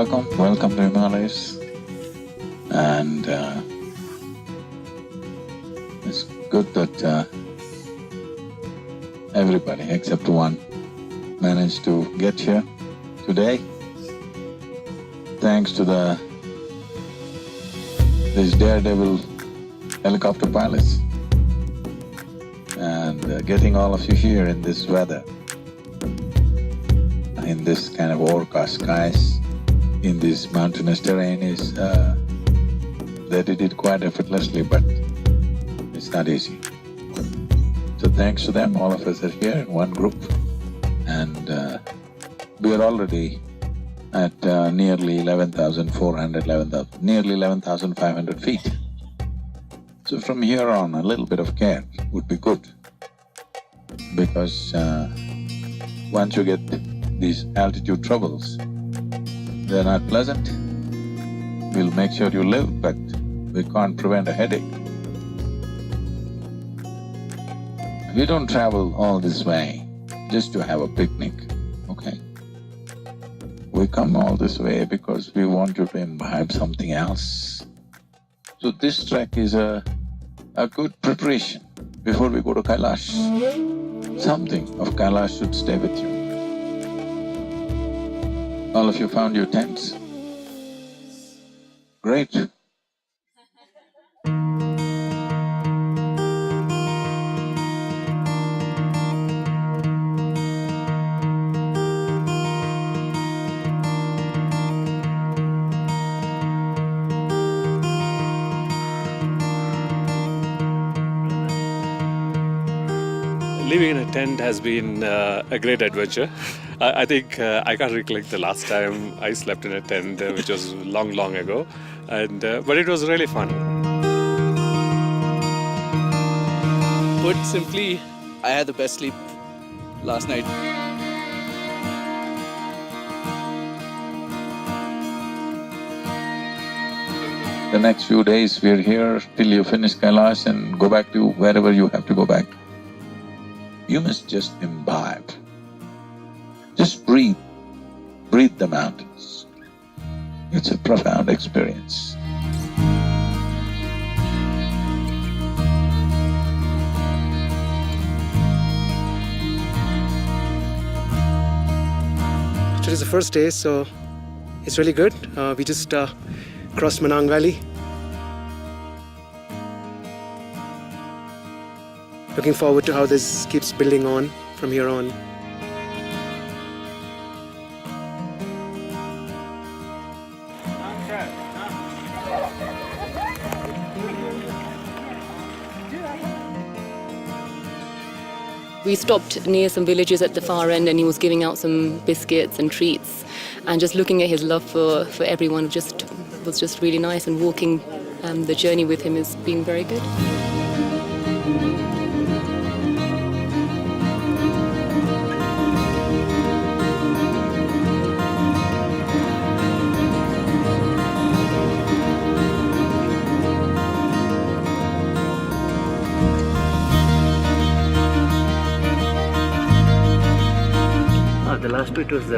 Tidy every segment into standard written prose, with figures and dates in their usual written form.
welcome to Himalayas. And it's good that everybody except one managed to get here today. Thanks to these daredevil helicopter pilots and getting all of you here in this weather, in this kind of overcast skies, in this mountainous terrain is… they did it quite effortlessly, but it's not easy. So thanks to them, all of us are here in one group, and we are already at nearly 11,400, nearly 11,500 feet. So from here on, a little bit of care would be good, because once you get these altitude troubles, they're not pleasant. We'll make sure you live, but we can't prevent a headache. We don't travel all this way just to have a picnic, okay? We come all this way because we want you to imbibe something else. So this trek is a good preparation before we go to Kailash. Something of Kailash should stay with you. All of you found your tents? Great. Living in a tent has been a great adventure. I think I can't recollect the last time I slept in a tent, which was long ago, but it was really fun. Put simply, I had the best sleep last night. The next few days we're here till you finish Kailash and go back to wherever you have to go back. You must just imbibe. Just breathe the mountains. It's a profound experience. Today's the first day, so it's really good. We just crossed Manang Valley. Looking forward to how this keeps building on from here on. We stopped near some villages at the far end, and he was giving out some biscuits and treats, and just looking at his love for everyone was just really nice, and walking the journey with him has been very good. The last bit was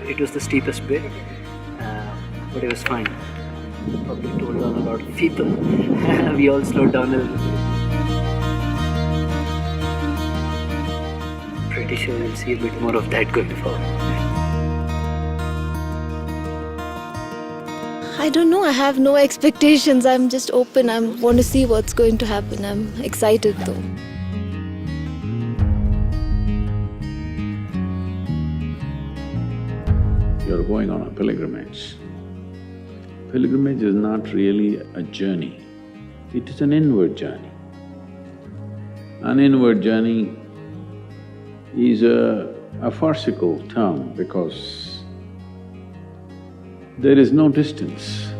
it was the steepest bit, but it was fine. Probably told on a lot of people. We all slowed down a little bit. Pretty sure we'll see a bit more of that going forward. I don't know, I have no expectations. I'm just open. I want to see what's going to happen. I'm excited though. You're going on a pilgrimage. Pilgrimage is not really a journey, it is an inward journey. An inward journey is a farcical term because there is no distance.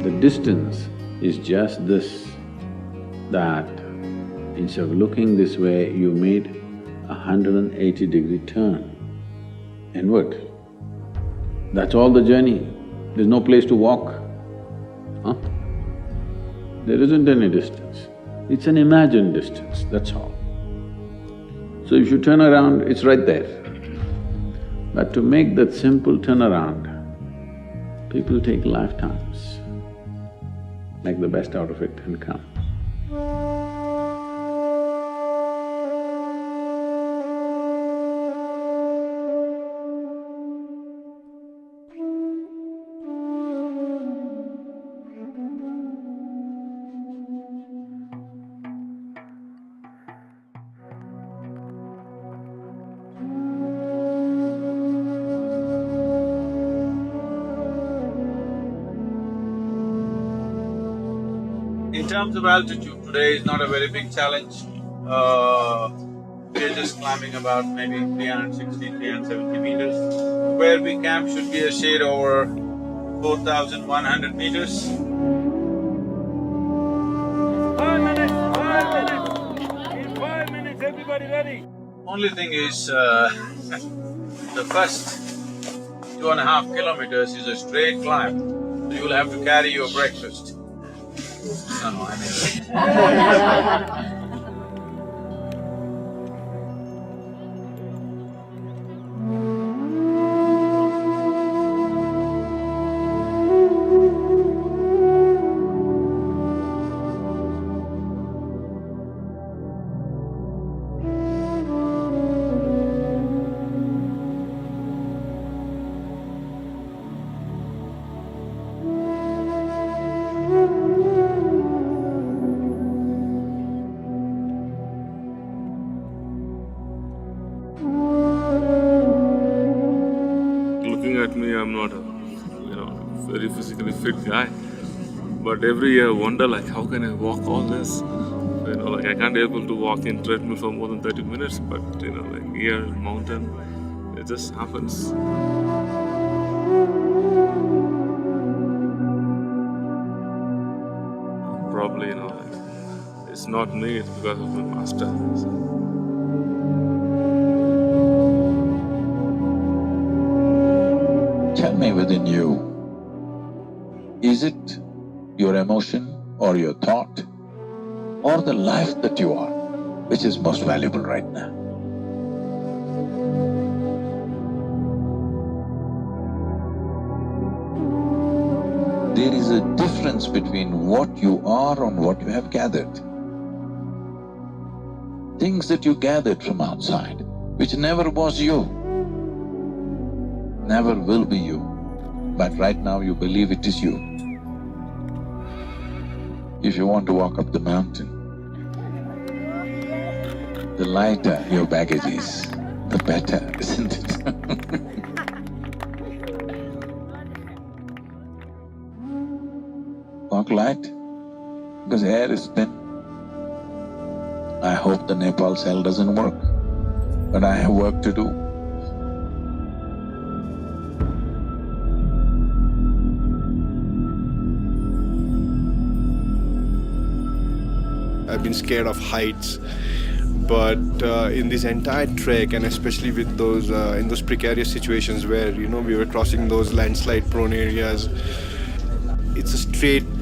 The distance is just this, that instead of looking this way, you made a 180-degree turn inward. That's all the journey. There's no place to walk, huh? There isn't any distance. It's an imagined distance, that's all. So if you turn around, it's right there. But to make that simple turnaround, people take lifetimes. Make the best out of it and come. In terms of altitude, today is not a very big challenge. We're just climbing about maybe 360, 370 meters. Where we camp should be a shade over 4,100 meters. 5 minutes! 5 minutes! In 5 minutes, everybody ready? Only thing is, the first 2.5 kilometers is a straight climb, so you'll have to carry your breakfast. No, I mean… Looking at me, I'm not a, very physically fit guy. But every year I wonder like, how can I walk all this? Like I can't be able to walk in treadmill for more than 30 minutes, but like here, mountain, it just happens. Probably, like, it's not me, it's because of my master. Tell me within you, is it your emotion or your thought or the life that you are, which is most valuable right now? There is a difference between what you are and what you have gathered. Things that you gathered from outside, which never was you, never will be you, but right now you believe it is you. If you want to walk up the mountain, the lighter your baggage is, the better, isn't it? Walk light, because air is thin. I hope the Nepal cell doesn't work, but I have work to do. I've been scared of heights, but in this entire trek, and especially with those in those precarious situations where we were crossing those landslide-prone areas, it's a straight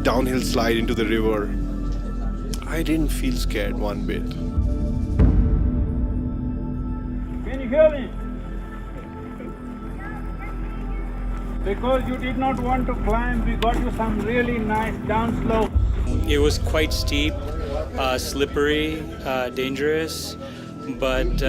downhill slide into the river. I didn't feel scared one bit. Can you hear me? Because you did not want to climb, we got you some really nice downslopes. It was quite steep, slippery, dangerous, but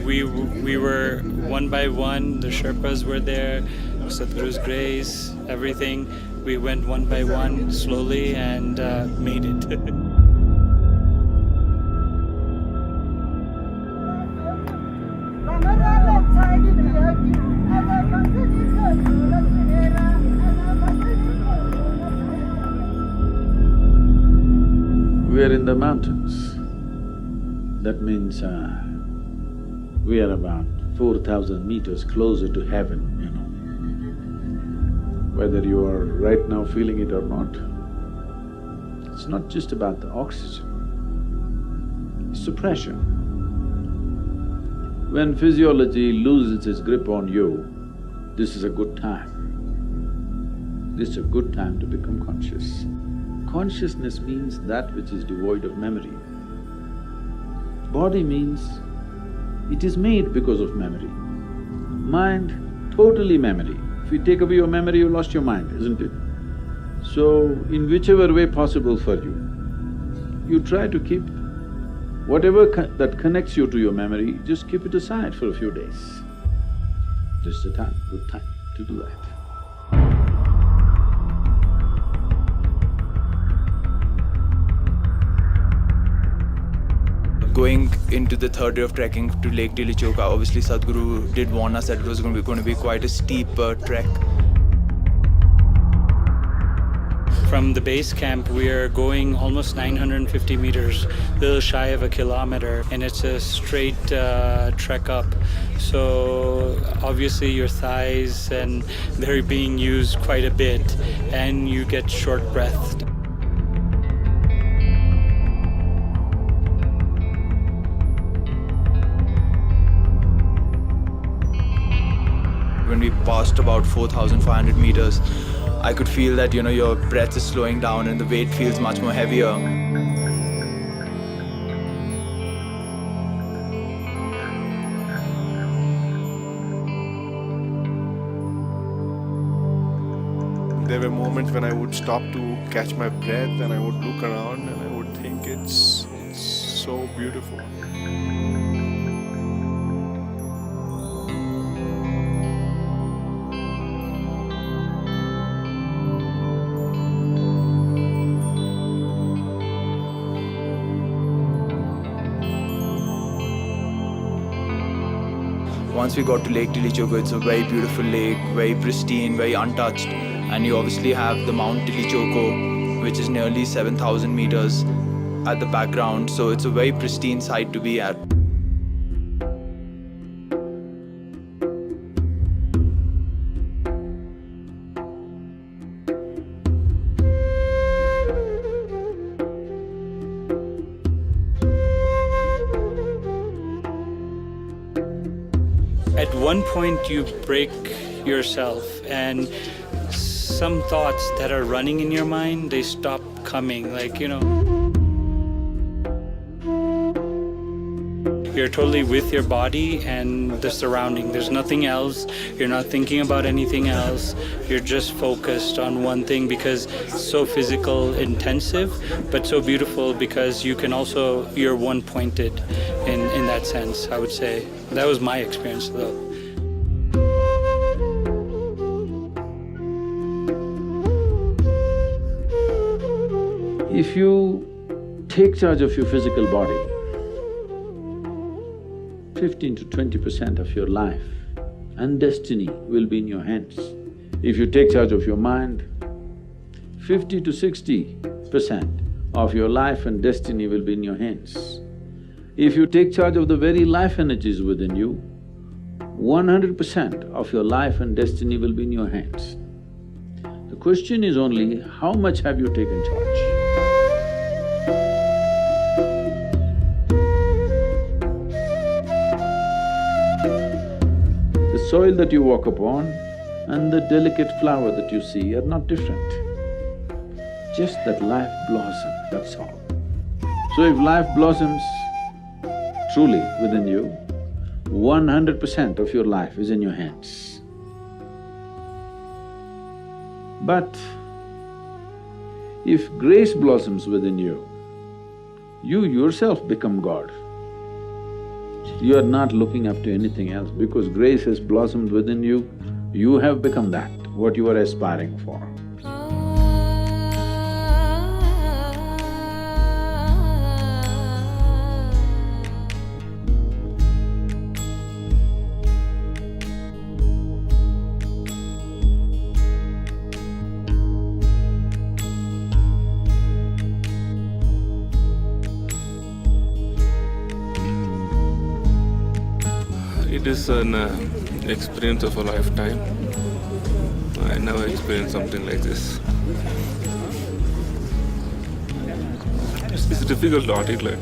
we were one by one. The Sherpas were there, Sadhguru's grace, everything. We went one by one, slowly, and made it. We are in the mountains. That means we are about 4,000 meters closer to heaven, Whether you are right now feeling it or not, it's not just about the oxygen, it's the pressure. When physiology loses its grip on you, this is a good time. This is a good time to become conscious. Consciousness means that which is devoid of memory. Body means It is made because of memory. Mind, totally memory. If you take away your memory, you lost your mind, isn't it? So, in whichever way possible for you, you try to keep whatever that connects you to your memory, just keep it aside for a few days. This is a good time to do that. Going into the third day of trekking to Lake Dilichoka, obviously Sadhguru did warn us that it was going to be quite a steep trek. From the base camp, we are going almost 950 meters, a little shy of a kilometer, and it's a straight trek up. So obviously your thighs and they're being used quite a bit, and you get short-breathed. When we passed about 4,500 meters, I could feel that, your breath is slowing down and the weight feels much more heavier. There were moments when I would stop to catch my breath and I would look around and I would think it's so beautiful. Once we got to Lake Dilichoka, it's a very beautiful lake, very pristine, very untouched. And you obviously have the Mount Dilichoko, which is nearly 7,000 meters at the background. So it's a very pristine site to be at. At one point you break yourself and some thoughts that are running in your mind, they stop coming, you're totally with your body and the surrounding. There's nothing else. You're not thinking about anything else. You're just focused on one thing because it's so physical intensive, but so beautiful because you're one-pointed in that sense, I would say. That was my experience though. If you take charge of your physical body, 15 to 20% of your life and destiny will be in your hands. If you take charge of your mind, 50 to 60% of your life and destiny will be in your hands. If you take charge of the very life energies within you, 100% of your life and destiny will be in your hands. The question is only, how much have you taken charge? The soil that you walk upon and the delicate flower that you see are not different. Just that life blossom, that's all. So if life blossoms truly within you, 100% of your life is in your hands. But if grace blossoms within you, you yourself become God. You are not looking up to anything else because grace has blossomed within you, you have become that, what you are aspiring for. It is an experience of a lifetime. I never experienced something like this. It's difficult to articulate.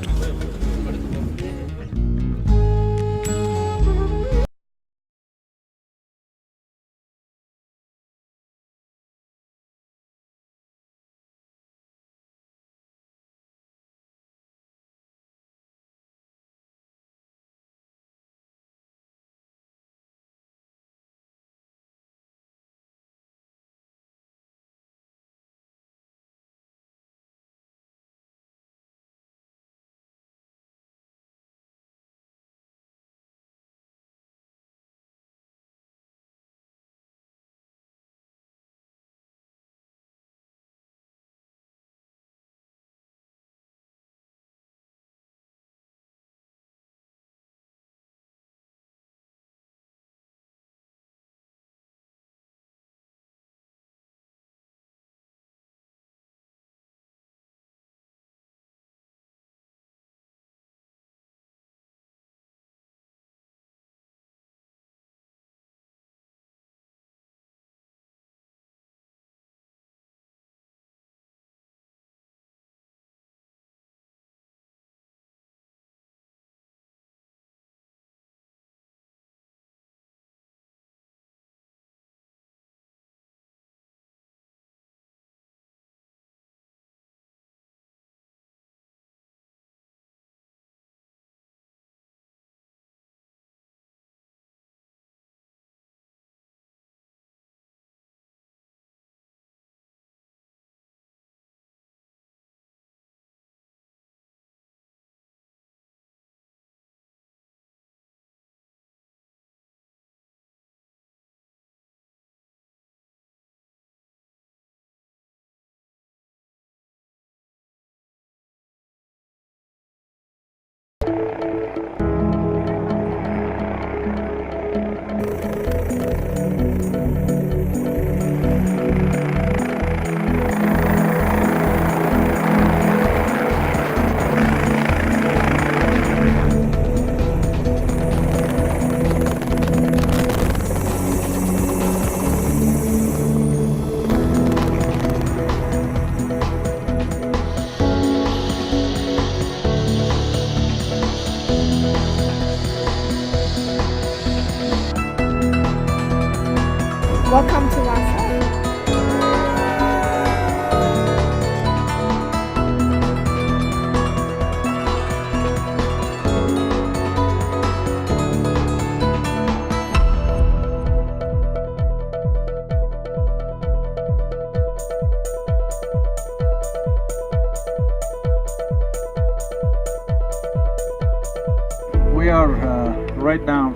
right now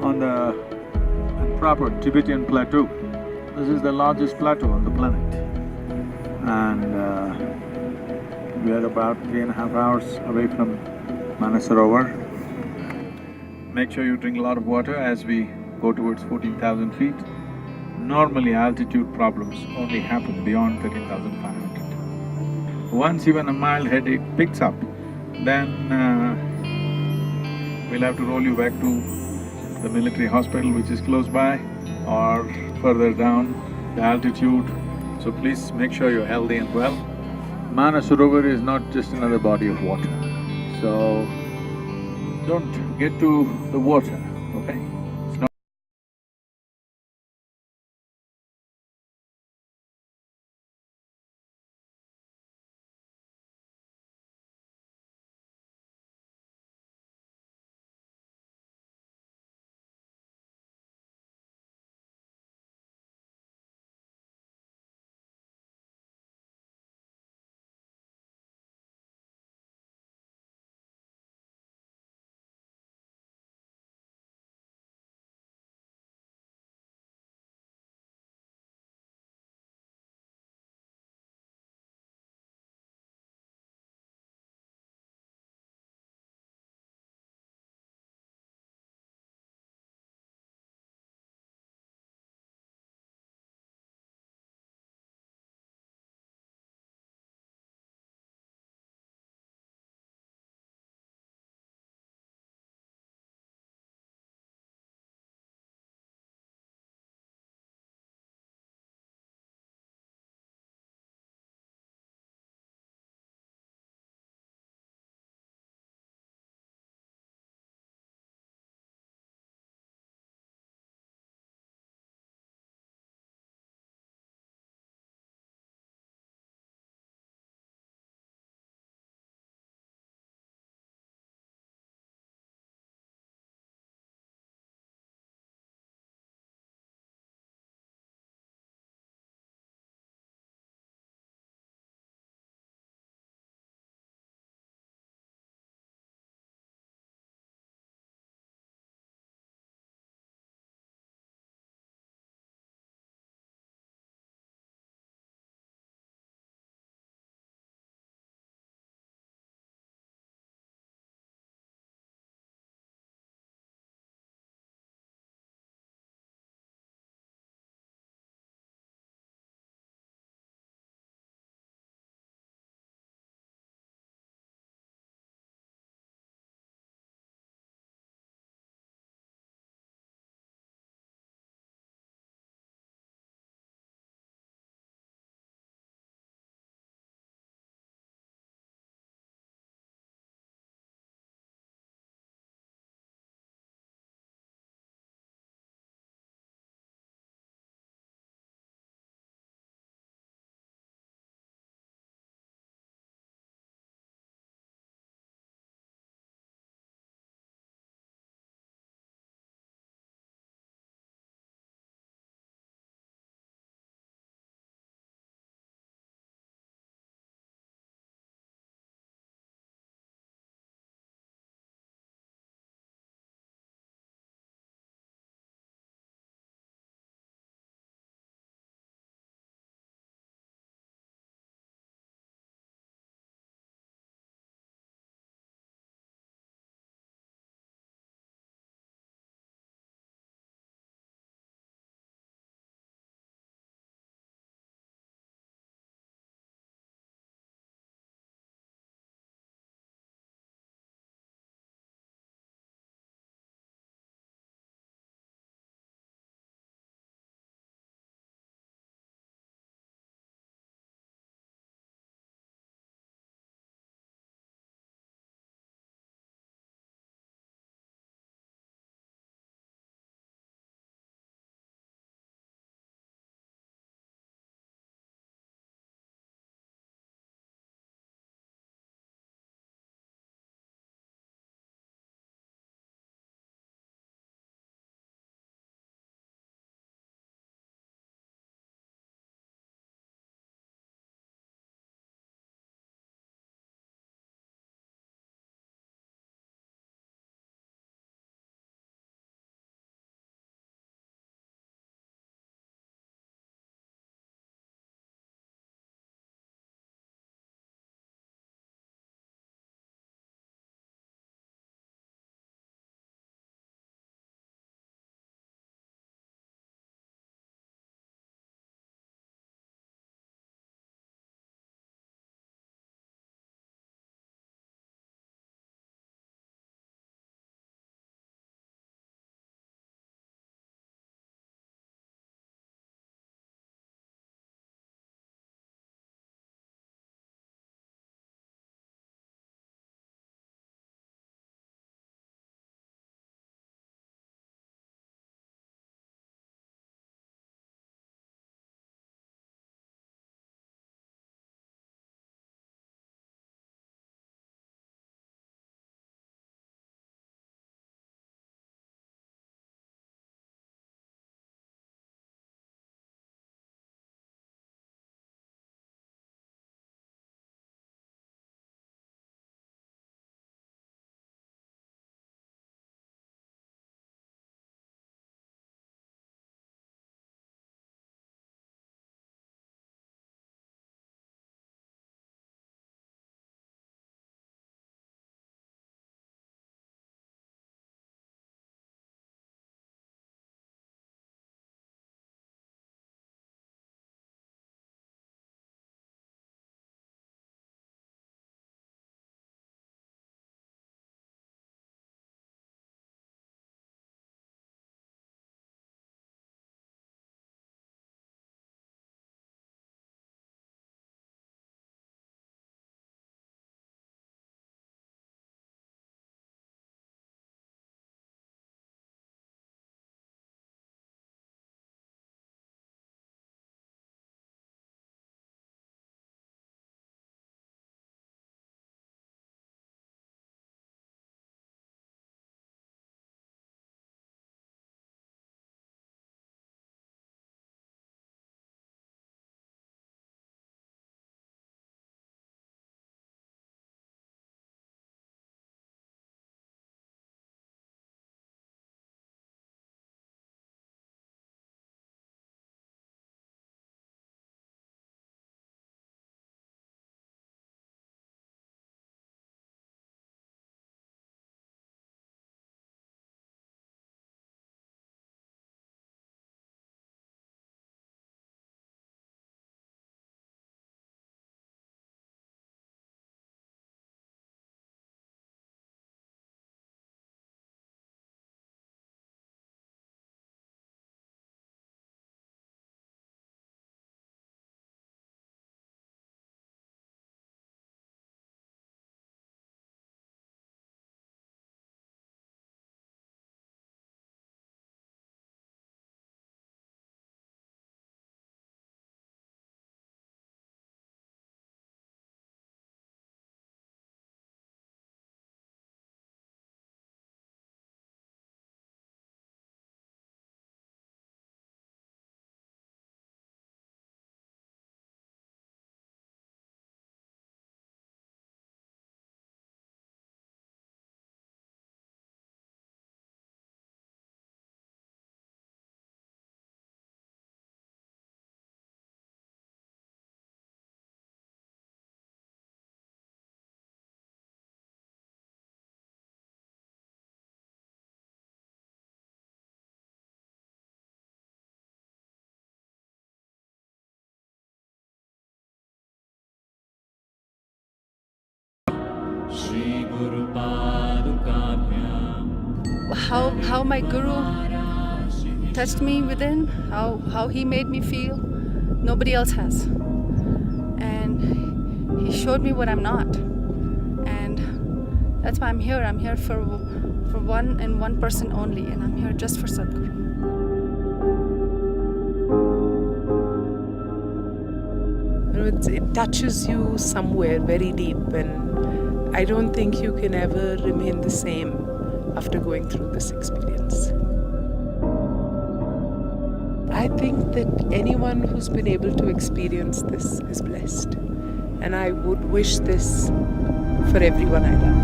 on the proper Tibetan plateau. This is the largest plateau on the planet. And we are about 3.5 hours away from Manasarovar. Make sure you drink a lot of water as we go towards 14,000 feet. Normally altitude problems only happen beyond 13,500. Once even a mild headache picks up, then we'll have to roll you back to the military hospital which is close by or further down the altitude. So please make sure you're healthy and well. Manasarovar is not just another body of water, so don't get to the water, okay? How my guru touched me within, how he made me feel, nobody else has. And he showed me what I'm not. And that's why I'm here. I'm here for one and one person only, and I'm here just for Sadhguru. It touches you somewhere very deep, and I don't think you can ever remain the same after going through this experience. I think that anyone who's been able to experience this is blessed, and I would wish this for everyone I love.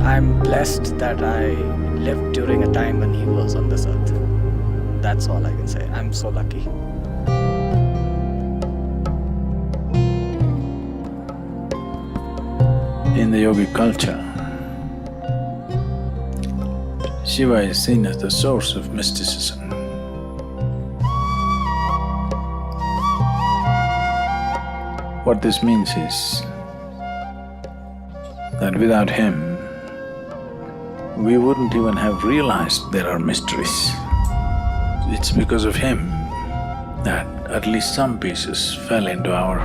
I'm blessed that I lived during a time when he was on this earth. That's all I can say. I'm so lucky. In the yogic culture, Shiva is seen as the source of mysticism. What this means is that without him, we wouldn't even have realized there are mysteries. It's because of him that at least some pieces fell into our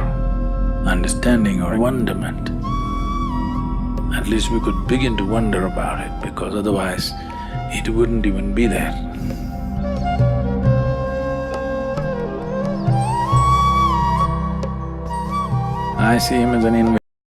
understanding or wonderment. At least we could begin to wonder about it, because otherwise it wouldn't even be there. I see him as an invitation.